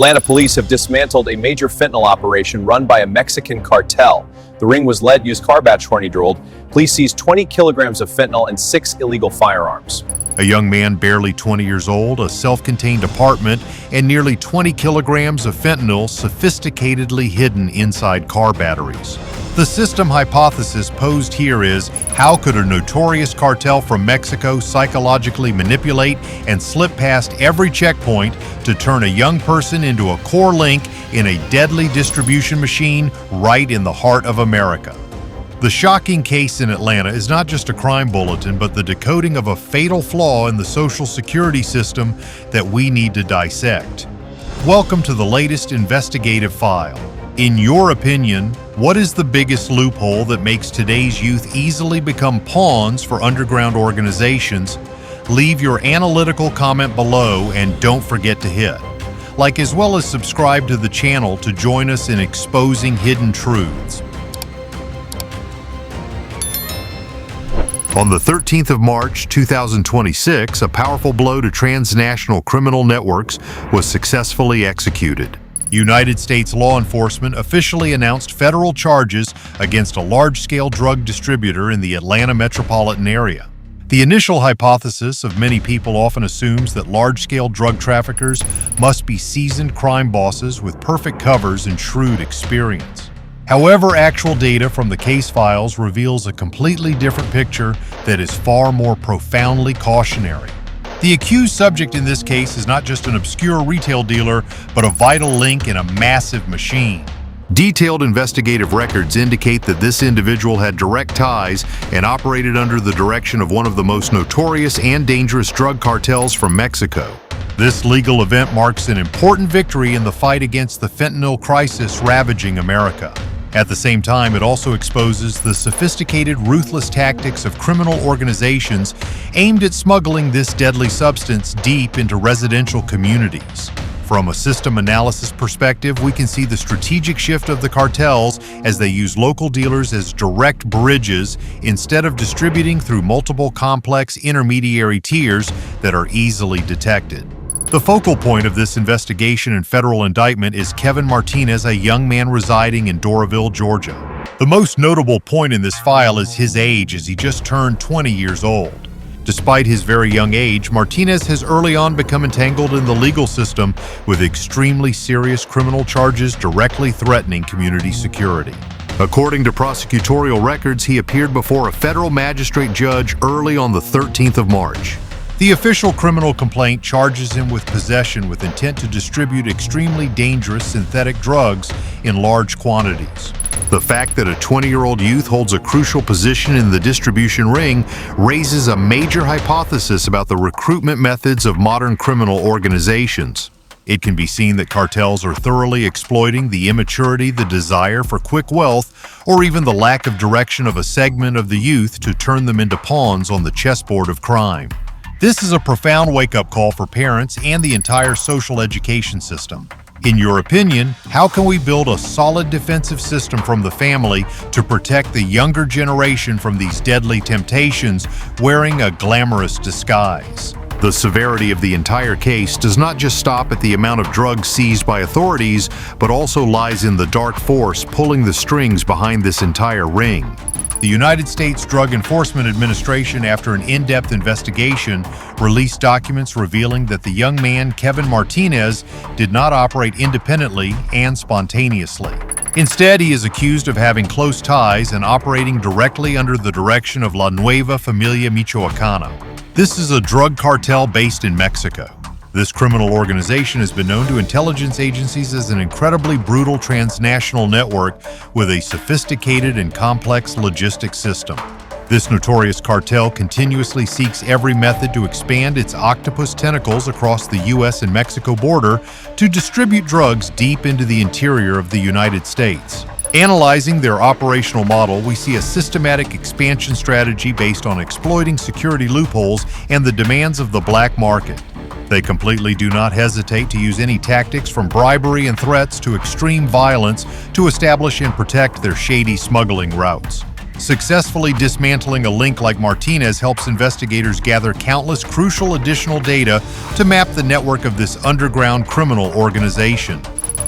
Atlanta police have dismantled a major fentanyl operation run by a Mexican cartel. The ring was led used car batch 20-year-old. Police seized 20 kilograms of fentanyl and 6 illegal firearms. A young man barely 20 years old, a self-contained apartment, and nearly 20 kilograms of fentanyl sophisticatedly hidden inside car batteries. The system hypothesis posed here is, how could a notorious cartel from Mexico psychologically manipulate and slip past every checkpoint to turn a young person into a core link in a deadly distribution machine right in the heart of America? The shocking case in Atlanta is not just a crime bulletin, but the decoding of a fatal flaw in the social security system that we need to dissect. Welcome to the latest investigative file. In your opinion, what is the biggest loophole that makes today's youth easily become pawns for underground organizations? Leave your analytical comment below and don't forget to hit like as well as subscribe to the channel to join us in exposing hidden truths. On the 13th of March, 2026, a powerful blow to transnational criminal networks was successfully executed. United States law enforcement officially announced federal charges against a large-scale drug distributor in the Atlanta metropolitan area. The initial hypothesis of many people often assumes that large-scale drug traffickers must be seasoned crime bosses with perfect covers and shrewd experience. However, actual data from the case files reveals a completely different picture that is far more profoundly cautionary. The accused subject in this case is not just an obscure retail dealer, but a vital link in a massive machine. Detailed investigative records indicate that this individual had direct ties and operated under the direction of one of the most notorious and dangerous drug cartels from Mexico. This legal event marks an important victory in the fight against the fentanyl crisis ravaging America. At the same time, it also exposes the sophisticated, ruthless tactics of criminal organizations aimed at smuggling this deadly substance deep into residential communities. From a system analysis perspective, we can see the strategic shift of the cartels as they use local dealers as direct bridges instead of distributing through multiple complex intermediary tiers that are easily detected. The focal point of this investigation and federal indictment is Kevin Martinez, a young man residing in Doraville, Georgia. The most notable point in this file is his age, as he just turned 20 years old. Despite his very young age, Martinez has early on become entangled in the legal system with extremely serious criminal charges directly threatening community security. According to prosecutorial records, he appeared before a federal magistrate judge early on the 13th of March. The official criminal complaint charges him with possession with intent to distribute extremely dangerous synthetic drugs in large quantities. The fact that a 20-year-old youth holds a crucial position in the distribution ring raises a major hypothesis about the recruitment methods of modern criminal organizations. It can be seen that cartels are thoroughly exploiting the immaturity, the desire for quick wealth, or even the lack of direction of a segment of the youth to turn them into pawns on the chessboard of crime. This is a profound wake-up call for parents and the entire social education system. In your opinion, how can we build a solid defensive system from the family to protect the younger generation from these deadly temptations wearing a glamorous disguise? The severity of the entire case does not just stop at the amount of drugs seized by authorities, but also lies in the dark force pulling the strings behind this entire ring. The United States Drug Enforcement Administration, after an in-depth investigation, released documents revealing that the young man, Kevin Martinez, did not operate independently and spontaneously. Instead, he is accused of having close ties and operating directly under the direction of La Nueva Familia Michoacana. This is a drug cartel based in Mexico. This criminal organization has been known to intelligence agencies as an incredibly brutal transnational network with a sophisticated and complex logistics system. This notorious cartel continuously seeks every method to expand its octopus tentacles across the U.S. and Mexico border to distribute drugs deep into the interior of the United States. Analyzing their operational model, we see a systematic expansion strategy based on exploiting security loopholes and the demands of the black market. They completely do not hesitate to use any tactics from bribery and threats to extreme violence to establish and protect their shady smuggling routes. Successfully dismantling a link like Martinez helps investigators gather countless crucial additional data to map the network of this underground criminal organization.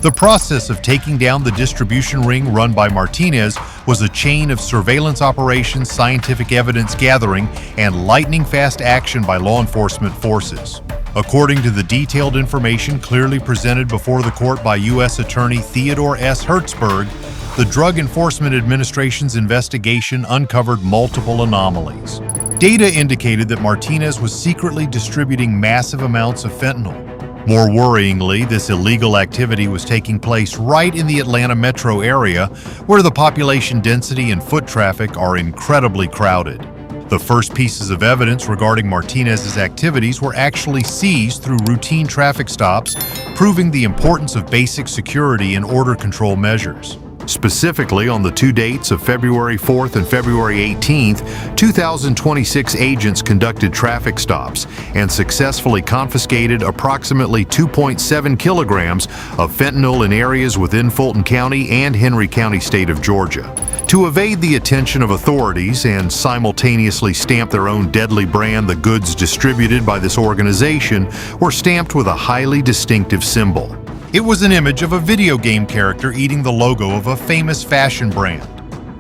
The process of taking down the distribution ring run by Martinez was a chain of surveillance operations, scientific evidence gathering, and lightning-fast action by law enforcement forces. According to the detailed information clearly presented before the court by U.S. Attorney Theodore S. Hertzberg, the Drug Enforcement Administration's investigation uncovered multiple anomalies. Data indicated that Martinez was secretly distributing massive amounts of fentanyl. More worryingly, this illegal activity was taking place right in the Atlanta metro area, where the population density and foot traffic are incredibly crowded. The first pieces of evidence regarding Martinez's activities were actually seized through routine traffic stops, proving the importance of basic security and order control measures. Specifically, on the two dates of February 4th and February 18th, 2026 agents conducted traffic stops and successfully confiscated approximately 2.7 kilograms of fentanyl in areas within Fulton County and Henry County, state of Georgia. To evade the attention of authorities and simultaneously stamp their own deadly brand, the goods distributed by this organization were stamped with a highly distinctive symbol. It was an image of a video game character eating the logo of a famous fashion brand.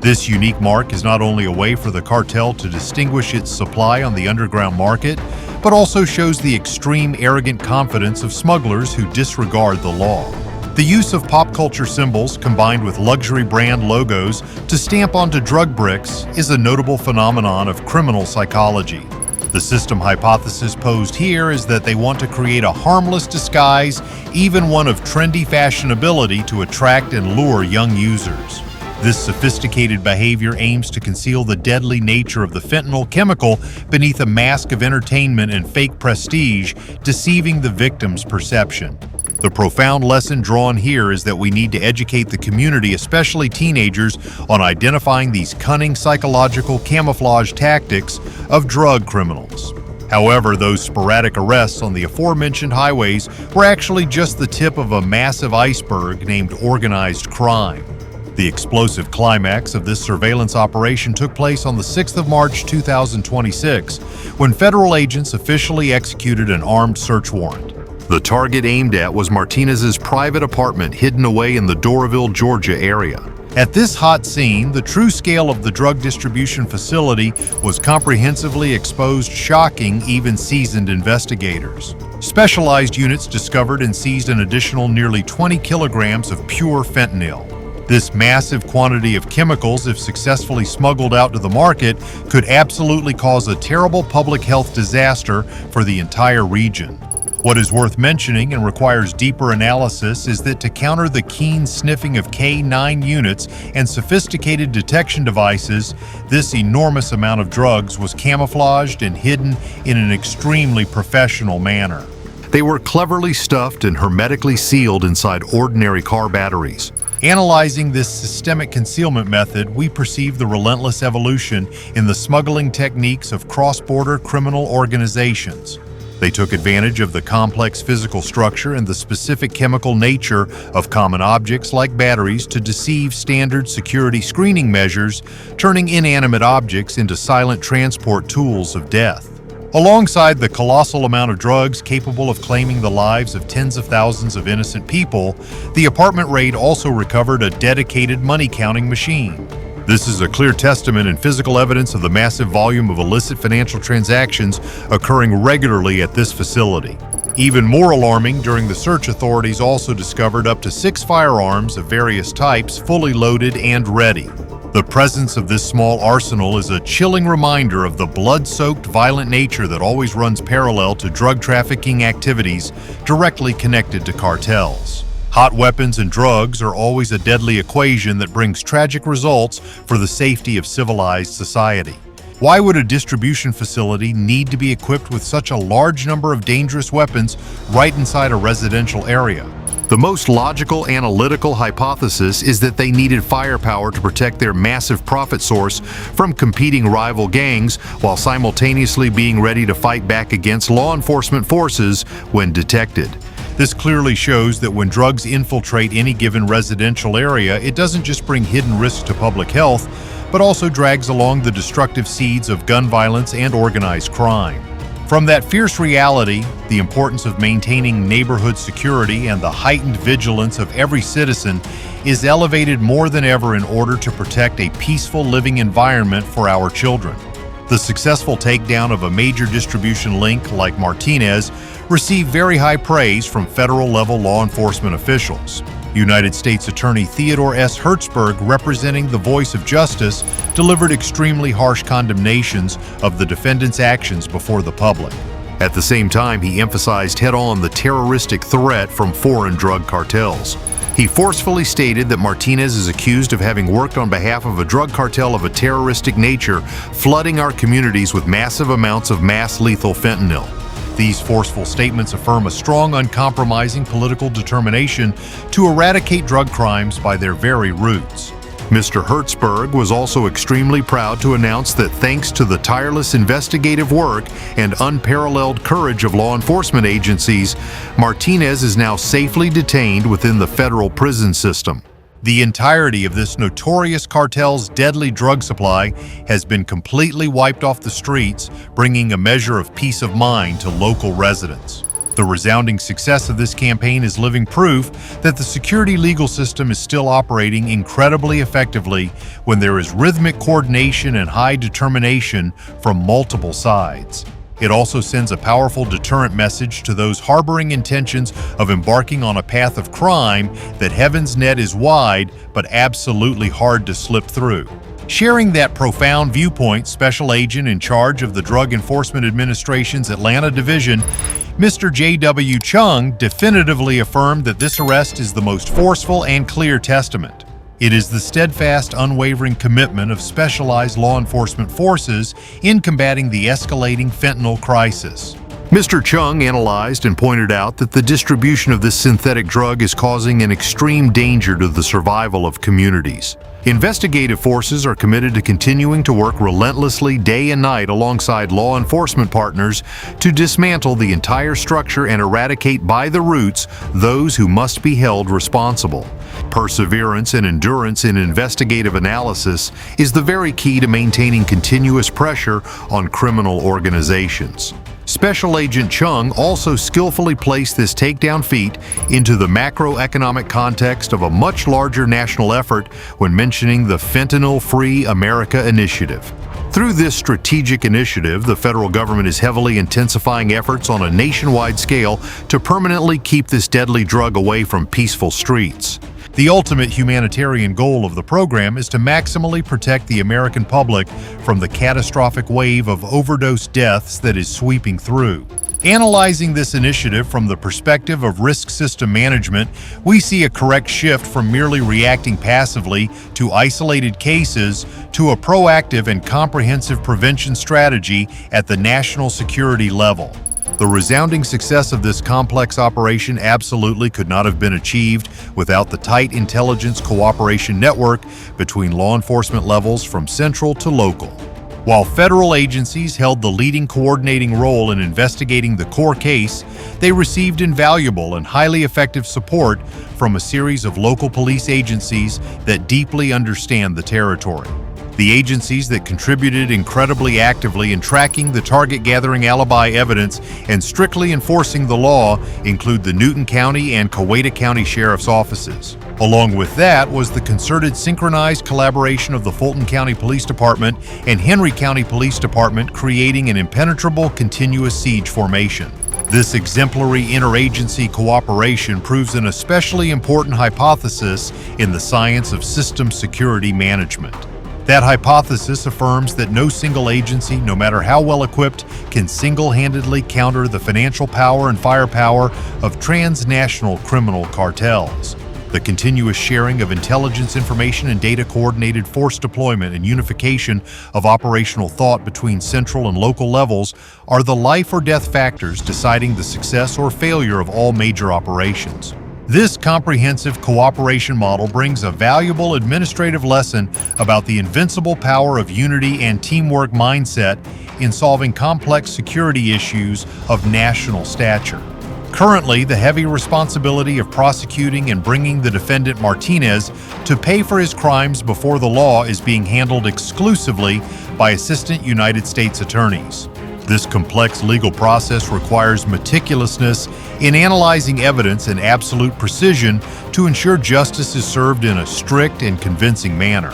This unique mark is not only a way for the cartel to distinguish its supply on the underground market, but also shows the extreme arrogant confidence of smugglers who disregard the law. The use of pop culture symbols combined with luxury brand logos to stamp onto drug bricks is a notable phenomenon of criminal psychology. The system hypothesis posed here is that they want to create a harmless disguise, even one of trendy fashionability, to attract and lure young users. This sophisticated behavior aims to conceal the deadly nature of the fentanyl chemical beneath a mask of entertainment and fake prestige, deceiving the victim's perception. The profound lesson drawn here is that we need to educate the community, especially teenagers, on identifying these cunning psychological camouflage tactics of drug criminals. However, those sporadic arrests on the aforementioned highways were actually just the tip of a massive iceberg named organized crime. The explosive climax of this surveillance operation took place on the 6th of March 2026, when federal agents officially executed an armed search warrant. The target aimed at was Martinez's private apartment hidden away in the Doraville, Georgia area. At this hot scene, the true scale of the drug distribution facility was comprehensively exposed, shocking even seasoned investigators. Specialized units discovered and seized an additional nearly 20 kilograms of pure fentanyl. This massive quantity of chemicals, if successfully smuggled out to the market, could absolutely cause a terrible public health disaster for the entire region. What is worth mentioning and requires deeper analysis is that to counter the keen sniffing of K9 units and sophisticated detection devices, this enormous amount of drugs was camouflaged and hidden in an extremely professional manner. They were cleverly stuffed and hermetically sealed inside ordinary car batteries. Analyzing this systemic concealment method, we perceive the relentless evolution in the smuggling techniques of cross-border criminal organizations. They took advantage of the complex physical structure and the specific chemical nature of common objects like batteries to deceive standard security screening measures, turning inanimate objects into silent transport tools of death. Alongside the colossal amount of drugs capable of claiming the lives of tens of thousands of innocent people, the apartment raid also recovered a dedicated money-counting machine. This is a clear testament and physical evidence of the massive volume of illicit financial transactions occurring regularly at this facility. Even more alarming, during the search, authorities also discovered up to 6 firearms of various types, fully loaded and ready. The presence of this small arsenal is a chilling reminder of the blood-soaked, violent nature that always runs parallel to drug trafficking activities directly connected to cartels. Hot weapons and drugs are always a deadly equation that brings tragic results for the safety of civilized society. Why would a distribution facility need to be equipped with such a large number of dangerous weapons right inside a residential area? The most logical analytical hypothesis is that they needed firepower to protect their massive profit source from competing rival gangs while simultaneously being ready to fight back against law enforcement forces when detected. This clearly shows that when drugs infiltrate any given residential area, it doesn't just bring hidden risks to public health, but also drags along the destructive seeds of gun violence and organized crime. From that fierce reality, the importance of maintaining neighborhood security and the heightened vigilance of every citizen is elevated more than ever in order to protect a peaceful living environment for our children. The successful takedown of a major distribution link like Martinez received very high praise from federal-level law enforcement officials. United States Attorney Theodore S. Hertzberg, representing the voice of justice, delivered extremely harsh condemnations of the defendant's actions before the public. At the same time, he emphasized head-on the terroristic threat from foreign drug cartels. He forcefully stated that Martinez is accused of having worked on behalf of a drug cartel of a terroristic nature, flooding our communities with massive amounts of mass lethal fentanyl. These forceful statements affirm a strong, uncompromising political determination to eradicate drug crimes by their very roots. Mr. Hertzberg was also extremely proud to announce that thanks to the tireless investigative work and unparalleled courage of law enforcement agencies, Martinez is now safely detained within the federal prison system. The entirety of this notorious cartel's deadly drug supply has been completely wiped off the streets, bringing a measure of peace of mind to local residents. The resounding success of this campaign is living proof that the security legal system is still operating incredibly effectively when there is rhythmic coordination and high determination from multiple sides. It also sends a powerful deterrent message to those harboring intentions of embarking on a path of crime that heaven's net is wide but absolutely hard to slip through. Sharing that profound viewpoint, Special Agent in charge of the Drug Enforcement Administration's Atlanta Division, Mr. J.W. Chung, definitively affirmed that this arrest is the most forceful and clear testament. It is the steadfast, unwavering commitment of specialized law enforcement forces in combating the escalating fentanyl crisis. Mr. Chung analyzed and pointed out that the distribution of this synthetic drug is causing an extreme danger to the survival of communities. Investigative forces are committed to continuing to work relentlessly day and night alongside law enforcement partners to dismantle the entire structure and eradicate by the roots those who must be held responsible. Perseverance and endurance in investigative analysis is the very key to maintaining continuous pressure on criminal organizations. Special Agent Chung also skillfully placed this takedown feat into the macroeconomic context of a much larger national effort when mentioning the Fentanyl-Free America initiative. Through this strategic initiative, the federal government is heavily intensifying efforts on a nationwide scale to permanently keep this deadly drug away from peaceful streets. The ultimate humanitarian goal of the program is to maximally protect the American public from the catastrophic wave of overdose deaths that is sweeping through. Analyzing this initiative from the perspective of risk system management, we see a correct shift from merely reacting passively to isolated cases to a proactive and comprehensive prevention strategy at the national security level. The resounding success of this complex operation absolutely could not have been achieved without the tight intelligence cooperation network between law enforcement levels from central to local. While federal agencies held the leading coordinating role in investigating the core case, they received invaluable and highly effective support from a series of local police agencies that deeply understand the territory. The agencies that contributed incredibly actively in tracking the target gathering alibi evidence and strictly enforcing the law include the Newton County and Coweta County Sheriff's Offices. Along with that was the concerted synchronized collaboration of the Fulton County Police Department and Henry County Police Department, creating an impenetrable continuous siege formation. This exemplary interagency cooperation proves an especially important hypothesis in the science of system security management. That hypothesis affirms that no single agency, no matter how well equipped, can single-handedly counter the financial power and firepower of transnational criminal cartels. The continuous sharing of intelligence information and data-coordinated force deployment and unification of operational thought between central and local levels are the life or death factors deciding the success or failure of all major operations. This comprehensive cooperation model brings a valuable administrative lesson about the invincible power of unity and teamwork mindset in solving complex security issues of national stature. Currently, the heavy responsibility of prosecuting and bringing the defendant Martinez to pay for his crimes before the law is being handled exclusively by assistant United States attorneys. This complex legal process requires meticulousness in analyzing evidence and absolute precision to ensure justice is served in a strict and convincing manner.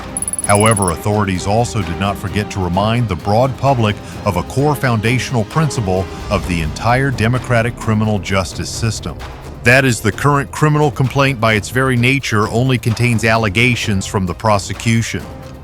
However, authorities also did not forget to remind the broad public of a core foundational principle of the entire democratic criminal justice system. That is, the current criminal complaint by its very nature only contains allegations from the prosecution.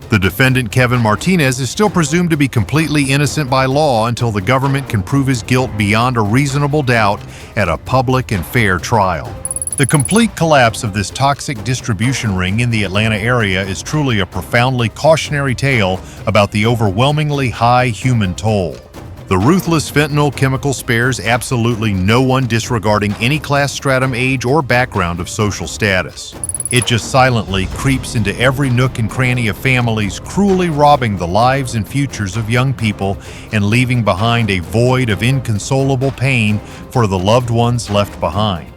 The defendant, Kevin Martinez, is still presumed to be completely innocent by law until the government can prove his guilt beyond a reasonable doubt at a public and fair trial. The complete collapse of this toxic distribution ring in the Atlanta area is truly a profoundly cautionary tale about the overwhelmingly high human toll. The ruthless fentanyl chemical spares absolutely no one, disregarding any class, stratum, age, or background of social status. It just silently creeps into every nook and cranny of families, cruelly robbing the lives and futures of young people and leaving behind a void of inconsolable pain for the loved ones left behind.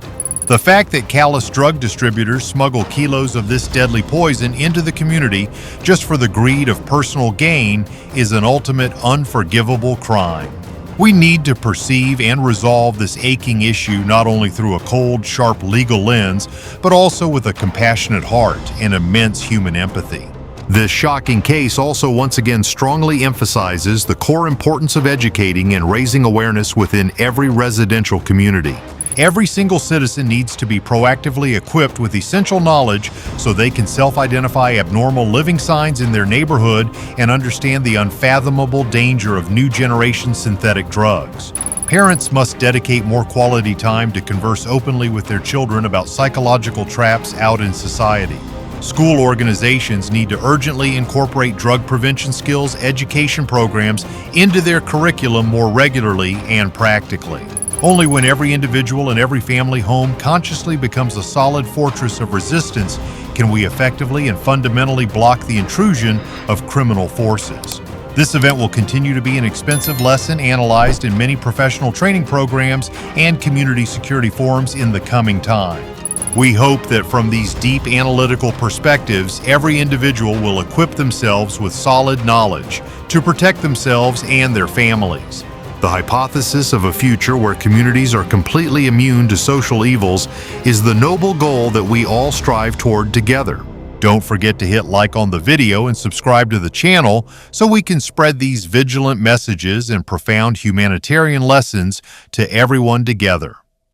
The fact that callous drug distributors smuggle kilos of this deadly poison into the community just for the greed of personal gain is an ultimate unforgivable crime. We need to perceive and resolve this aching issue not only through a cold, sharp legal lens, but also with a compassionate heart and immense human empathy. This shocking case also once again strongly emphasizes the core importance of educating and raising awareness within every residential community. Every single citizen needs to be proactively equipped with essential knowledge so they can self-identify abnormal living signs in their neighborhood and understand the unfathomable danger of new generation synthetic drugs. Parents must dedicate more quality time to converse openly with their children about psychological traps out in society. School organizations need to urgently incorporate drug prevention skills education programs into their curriculum more regularly and practically. Only when every individual and every family home consciously becomes a solid fortress of resistance can we effectively and fundamentally block the intrusion of criminal forces. This event will continue to be an expensive lesson analyzed in many professional training programs and community security forums in the coming time. We hope that from these deep analytical perspectives, every individual will equip themselves with solid knowledge to protect themselves and their families. The hypothesis of a future where communities are completely immune to social evils is the noble goal that we all strive toward together. Don't forget to hit like on the video and subscribe to the channel so we can spread these vigilant messages and profound humanitarian lessons to everyone together.